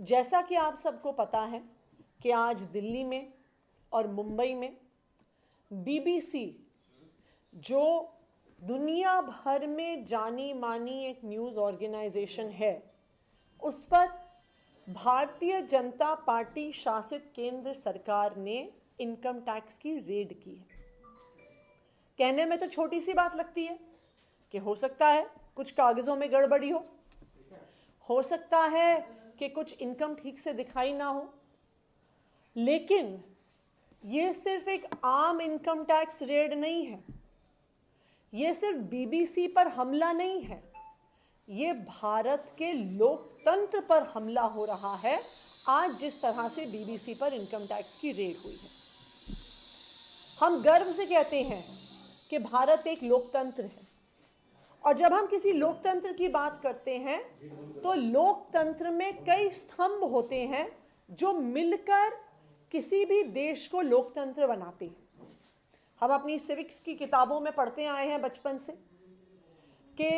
जैसा कि आप सबको पता है कि आज दिल्ली में और मुंबई में बीबीसी, जो दुनिया भर में जानी मानी एक न्यूज़ ऑर्गेनाइजेशन है, उस पर भारतीय जनता पार्टी शासित केंद्र सरकार ने इनकम टैक्स की रेड की है। कहने में तो छोटी सी बात लगती है कि हो सकता है कुछ कागज़ों में गड़बड़ी हो सकता है कि कुछ इनकम ठीक से दिखाई ना हो, लेकिन ये सिर्फ एक आम इनकम टैक्स रेड नहीं है। ये सिर्फ बीबीसी पर हमला नहीं है, ये भारत के लोकतंत्र पर हमला हो रहा है। आज जिस तरह से बीबीसी पर इनकम टैक्स की रेड हुई है, हम गर्व से कहते हैं कि भारत एक लोकतंत्र है, और जब हम किसी लोकतंत्र की बात करते हैं तो लोकतंत्र में कई स्तंभ होते हैं जो मिलकर किसी भी देश को लोकतंत्र बनाते हैं। हम अपनी सिविक्स की किताबों में पढ़ते आए हैं बचपन से कि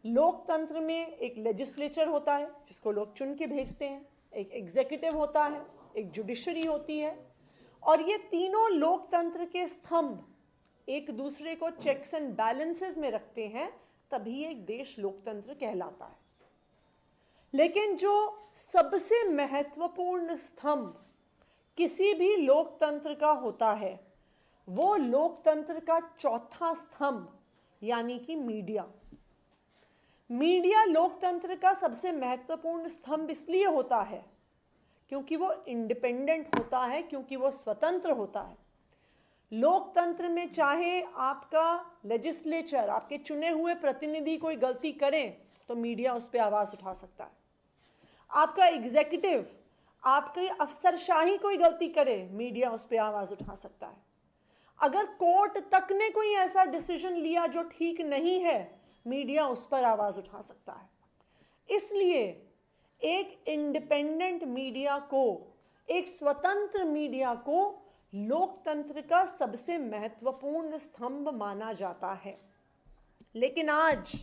लोकतंत्र में एक लेजिस्लेचर होता है जिसको लोग चुन के भेजते हैं, एक एग्जीक्यूटिव होता है, एक जुडिशरी होती है, और ये तीनों लोकतंत्र के स्तंभ एक दूसरे को चेक्स एंड बैलेंसेस में रखते हैं, तभी एक देश लोकतंत्र कहलाता है। लेकिन जो सबसे महत्वपूर्ण स्तंभ किसी भी लोकतंत्र का होता है, वो लोकतंत्र का चौथा स्तंभ यानी कि मीडिया। मीडिया लोकतंत्र का सबसे महत्वपूर्ण स्तंभ इसलिए होता है क्योंकि वो इंडिपेंडेंट होता है, क्योंकि वो स्वतंत्र होता है। लोकतंत्र में चाहे आपका लेजिस्लेचर, आपके चुने हुए प्रतिनिधि कोई गलती करें तो मीडिया उस पर आवाज़ उठा सकता है। आपका एग्जीक्यूटिव, आपकी अफसरशाही कोई गलती करे, मीडिया उस पर आवाज़ उठा सकता है। अगर कोर्ट तक ने कोई ऐसा डिसीजन लिया जो ठीक नहीं है, मीडिया उस पर आवाज़ उठा सकता है। इसलिए एक इंडिपेंडेंट मीडिया को, एक स्वतंत्र मीडिया को लोकतंत्र का सबसे महत्वपूर्ण स्तंभ माना जाता है। लेकिन आज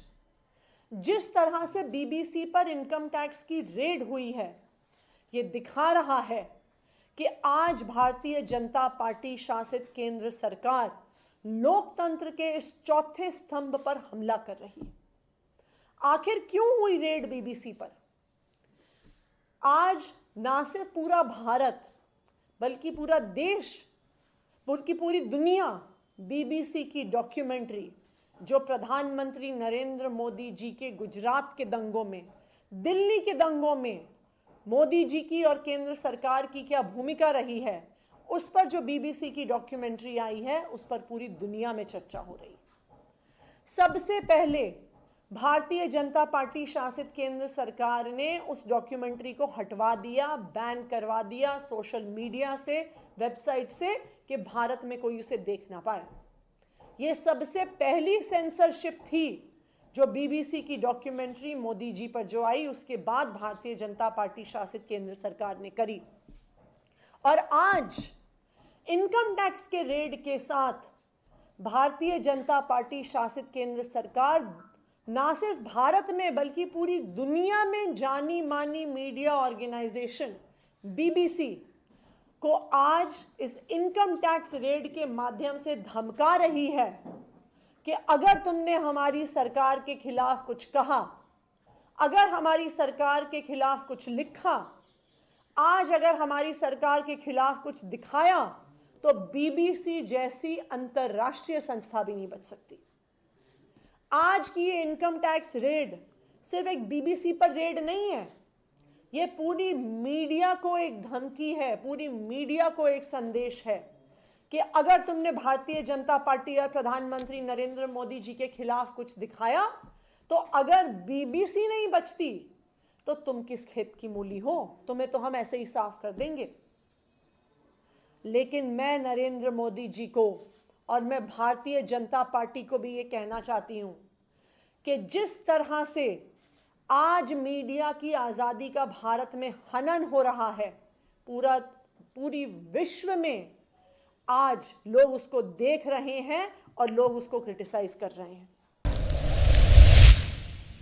जिस तरह से बीबीसी पर इनकम टैक्स की रेड हुई है, ये दिखा रहा है कि आज भारतीय जनता पार्टी शासित केंद्र सरकार लोकतंत्र के इस चौथे स्तंभ पर हमला कर रही है। आखिर क्यों हुई रेड बीबीसी पर? आज ना सिर्फ पूरा भारत बल्कि पूरा देश, बल्कि पूरी दुनिया बीबीसी की डॉक्यूमेंट्री, जो प्रधानमंत्री नरेंद्र मोदी जी के गुजरात के दंगों में, दिल्ली के दंगों में मोदी जी की और केंद्र सरकार की क्या भूमिका रही है, उस पर जो बीबीसी की डॉक्यूमेंट्री आई है, उस पर पूरी दुनिया में चर्चा हो रही है। सबसे पहले भारतीय जनता पार्टी शासित केंद्र सरकार ने उस डॉक्यूमेंट्री को हटवा दिया, बैन करवा दिया सोशल मीडिया से, वेबसाइट से, कि भारत में कोई उसे देख ना पाए। ये सबसे पहली सेंसरशिप थी जो बीबीसी की डॉक्यूमेंट्री मोदी जी पर जो आई, उसके बाद भारतीय जनता पार्टी शासित केंद्र सरकार ने करी। और आज इनकम टैक्स के रेड के साथ भारतीय जनता पार्टी शासित केंद्र सरकार ना सिर्फ भारत में बल्कि पूरी दुनिया में जानी मानी मीडिया ऑर्गेनाइजेशन बीबीसी को आज इस इनकम टैक्स रेड के माध्यम से धमका रही है कि अगर तुमने हमारी सरकार के खिलाफ कुछ कहा, अगर हमारी सरकार के खिलाफ कुछ लिखा, आज अगर हमारी सरकार के खिलाफ कुछ दिखाया, तो बीबीसी जैसी अंतर्राष्ट्रीय संस्था भी नहीं बच सकती। आज की ये इनकम टैक्स रेड सिर्फ एक बीबीसी पर रेड नहीं है, ये पूरी मीडिया को एक धमकी है, पूरी मीडिया को एक संदेश है कि अगर तुमने भारतीय जनता पार्टी और प्रधानमंत्री नरेंद्र मोदी जी के खिलाफ कुछ दिखाया, तो अगर बीबीसी नहीं बचती तो तुम किस खेत की मूली हो, तुम्हें तो हम ऐसे ही साफ कर देंगे। लेकिन मैं नरेंद्र मोदी जी को और मैं भारतीय जनता पार्टी को भी ये कहना चाहती हूं कि जिस तरह से आज मीडिया की आज़ादी का भारत में हनन हो रहा है, पूरी विश्व में आज लोग उसको देख रहे हैं और लोग उसको क्रिटिसाइज कर रहे हैं।